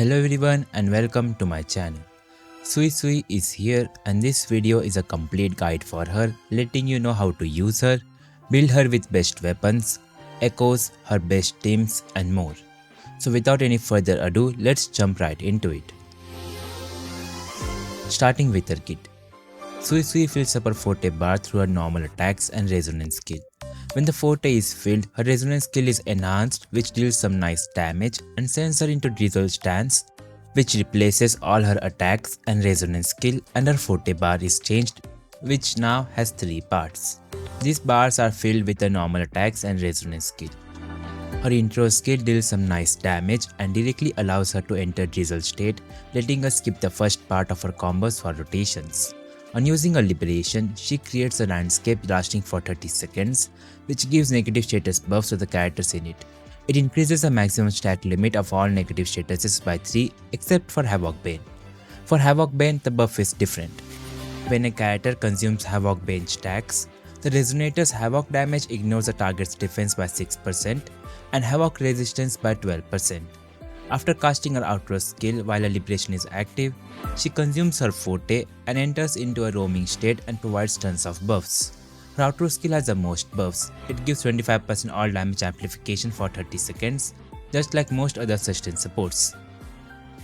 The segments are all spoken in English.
Hello everyone and welcome to my channel. Suisui is here and this video is a complete guide for her, letting you know how to use her, build her with best weapons, echoes, her best teams and more. So without any further ado, let's jump right into it. Starting with her kit. Suisui fills up her forte bar through her normal attacks and resonance skill. When the forte is filled, her resonance skill is enhanced, which deals some nice damage and sends her into drizzle stance, which replaces all her attacks and resonance skill, and her forte bar is changed, which now has 3 parts. These bars are filled with the normal attacks and resonance skill. Her intro skill deals some nice damage and directly allows her to enter drizzle state, letting her skip the first part of her combos for rotations. On using a liberation, she creates a landscape lasting for 30 seconds, which gives negative status buffs to the characters in it. It increases the maximum stat limit of all negative statuses by 3 except for Havoc Bane. For Havoc Bane, the buff is different. When a character consumes Havoc Bane stacks, the Resonator's Havoc damage ignores the target's defense by 6% and Havoc resistance by 12%. After casting her outro skill while her liberation is active, she consumes her forte and enters into a roaming state and provides tons of buffs. Her outro skill has the most buffs. It gives 25% all damage amplification for 30 seconds, just like most other sustain supports.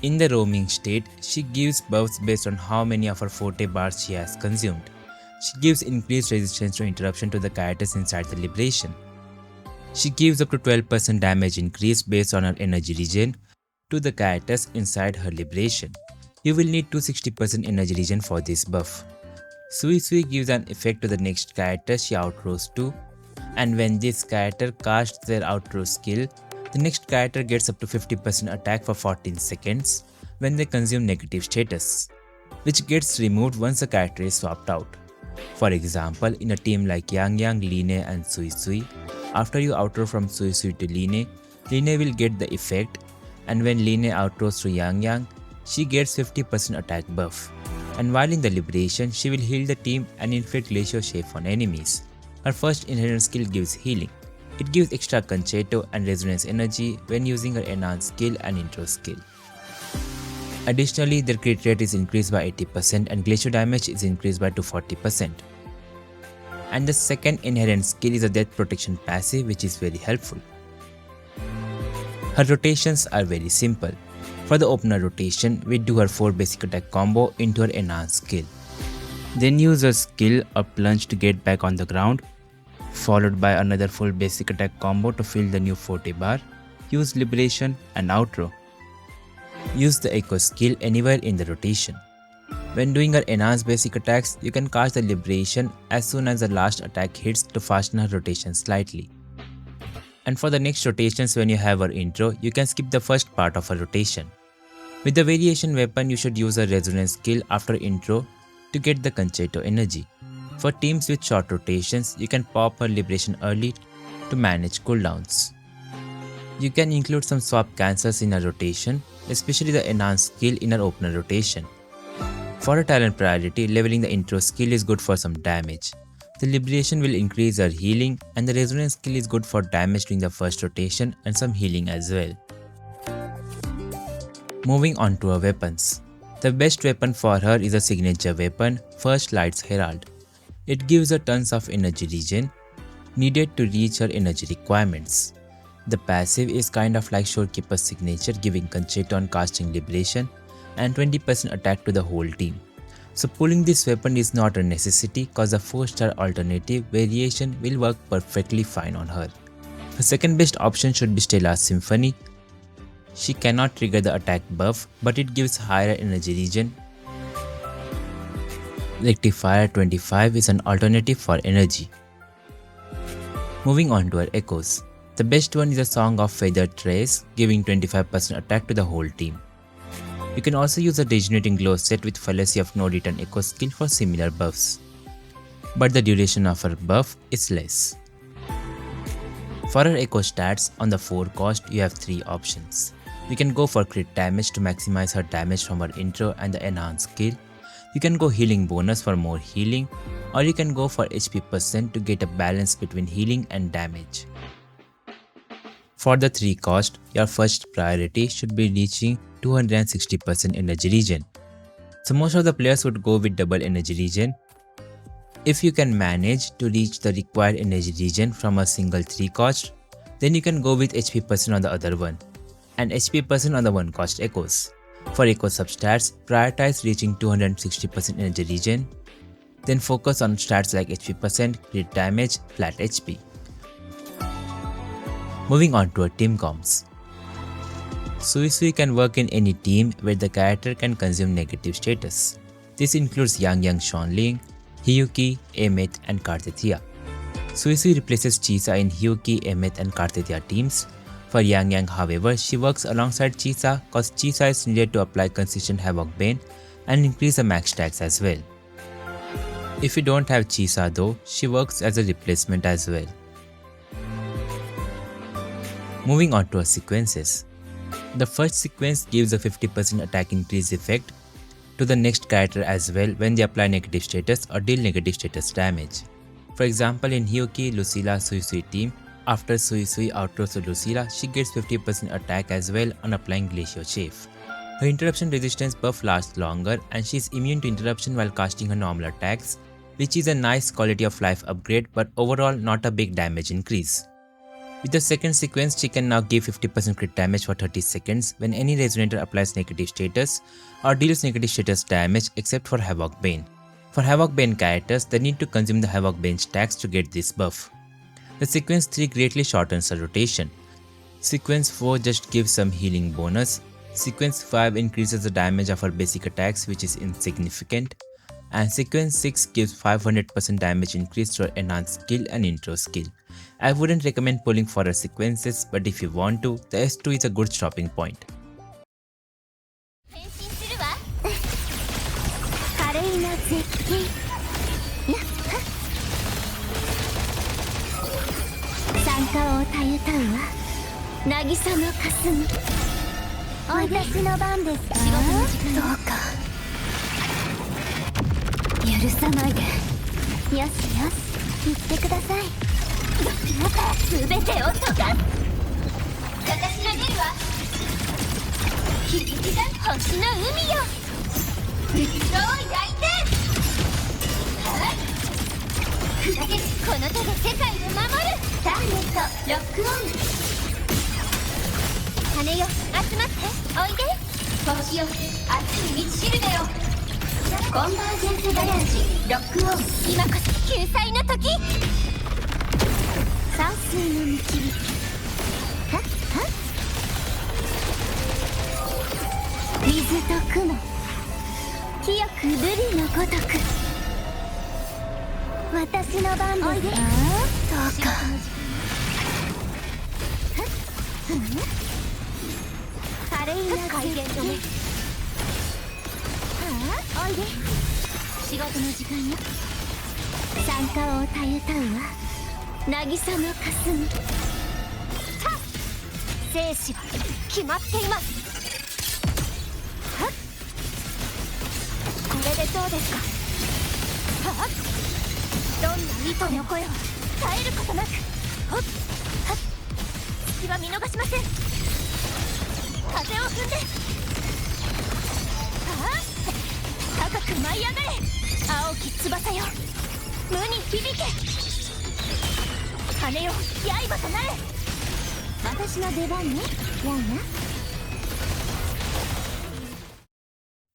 In the roaming state, she gives buffs based on how many of her forte bars she has consumed. She gives increased resistance to interruption to the characters inside the liberation. She gives up to 12% damage increase based on her energy regen to the characters inside her liberation. You will need 260% energy regen for this buff. Suisui gives an effect to the next character she outrows to, and when this character casts their outro skill, the next character gets up to 50% attack for 14 seconds when they consume negative status, which gets removed once the character is swapped out. For example, in a team like Yangyang, Line and Suisui, after you outro from Suisui to Line will get the effect, and when Line outrows to Yangyang, she gets 50% attack buff. And while in the liberation, she will heal the team and inflict glacial shape on enemies. Her first inherent skill gives healing. It gives extra concerto and resonance energy when using her enhanced skill and intro skill. Additionally, their crit rate is increased by 80% and glacial damage is increased by 240%. And the second inherent skill is a death protection passive, which is very helpful. Her rotations are very simple. For the opener rotation, we do her 4 basic attack combo into her enhanced skill. Then use her skill or plunge to get back on the ground, followed by another full basic attack combo to fill the new forte bar, use liberation and outro. Use the echo skill anywhere in the rotation. When doing her enhanced basic attacks, you can cast the liberation as soon as the last attack hits to fasten her rotation slightly. And for the next rotations, when you have her intro, you can skip the first part of her rotation. With the variation weapon, you should use a resonance skill after intro to get the concerto energy. For teams with short rotations, you can pop her liberation early to manage cooldowns. You can include some swap cancels in a rotation, especially the enhanced skill in her opener rotation. For her talent priority, leveling the intro skill is good for some damage. The liberation will increase her healing, and the resonance skill is good for damage during the first rotation and some healing as well. Moving on to her weapons. The best weapon for her is a signature weapon, First Light's Herald. It gives her tons of energy regen needed to reach her energy requirements. The passive is kind of like Shorekeeper's signature, giving concerto on casting liberation and 20% attack to the whole team. So pulling this weapon is not a necessity cause the 4-star alternative variation will work perfectly fine on her. The second best option should be Stella's Symphony. She cannot trigger the attack buff, but it gives higher energy regen. Rectifier 25 is an alternative for energy. Moving on to her echoes. The best one is a Song of Feathered Trace, giving 25% attack to the whole team. You can also use a Regenerating Glow set with Fallacy of No Return echo skill for similar buffs, but the duration of her buff is less. For her echo stats, on the 4 cost, you have 3 options. You can go for crit damage to maximize her damage from her intro and the enhanced skill. You can go healing bonus for more healing, or you can go for HP % to get a balance between healing and damage. For the 3 cost, your first priority should be reaching 260% energy regen. So most of the players would go with double energy regen. If you can manage to reach the required energy regen from a single 3 cost, then you can go with HP percent on the other one, and HP percent on the 1 cost echoes. For echo substats, prioritize reaching 260% energy regen, then focus on stats like HP percent, crit damage, flat HP. Moving on to our team comps. Suisui can work in any team where the character can consume negative status. This includes Yangyang Ling, Hiyuki, Aemeath and Cartethyia. Suisui replaces Chisa in Hiyuki, Aemeath and Cartethyia teams. For Yangyang, however, she works alongside Chisa cause Chisa is needed to apply consistent Havoc Bane and increase the max stacks as well. If you don't have Chisa though, she works as a replacement as well. Moving on to our sequences. The first sequence gives a 50% attack increase effect to the next character as well when they apply negative status or deal negative status damage. For example, in Hiyuki Lucilla Suisui team, after Suisui outthrows Lucilla, she gets 50% attack as well on applying Glacial Chafe. Her interruption resistance buff lasts longer and she is immune to interruption while casting her normal attacks, which is a nice quality of life upgrade but overall not a big damage increase. With the second sequence, she can now give 50% crit damage for 30 seconds when any Resonator applies negative status or deals negative status damage except for Havoc Bane. For Havoc Bane characters, they need to consume the Havoc Bane stacks to get this buff. The sequence 3 greatly shortens the rotation. Sequence 4 just gives some healing bonus. Sequence 5 increases the damage of her basic attacks, which is insignificant. And sequence 6 gives 500% damage increase to her enhanced skill and intro skill. I wouldn't recommend pulling for her sequences, but if you want to, the S2 is a good stopping point.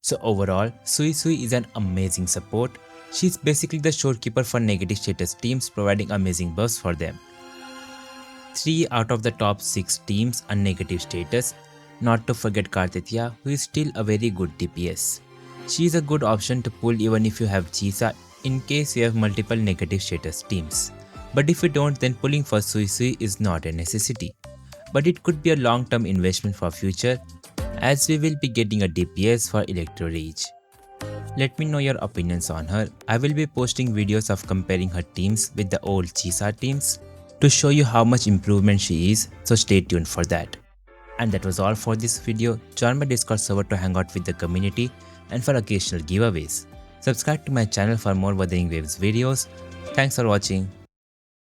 So overall, Suisui is an amazing support. She's basically the Shorekeeper for negative status teams, providing amazing buffs for them. 3 out of the top 6 teams are negative status, not to forget Cartethyia, who is still a very good DPS. She is a good option to pull even if you have Chisa in case you have multiple negative status teams. But if you don't, then pulling for Suisui is not a necessity. But it could be a long-term investment for future, as we will be getting a DPS for Electro Rage. Let me know your opinions on her. I will be posting videos of comparing her teams with the old Chisa teams to show you how much improvement she is, so stay tuned for that. And that was all for this video. Join my Discord server to hang out with the community and for occasional giveaways. Subscribe to my channel for more Wuthering Waves videos. Thanks for watching.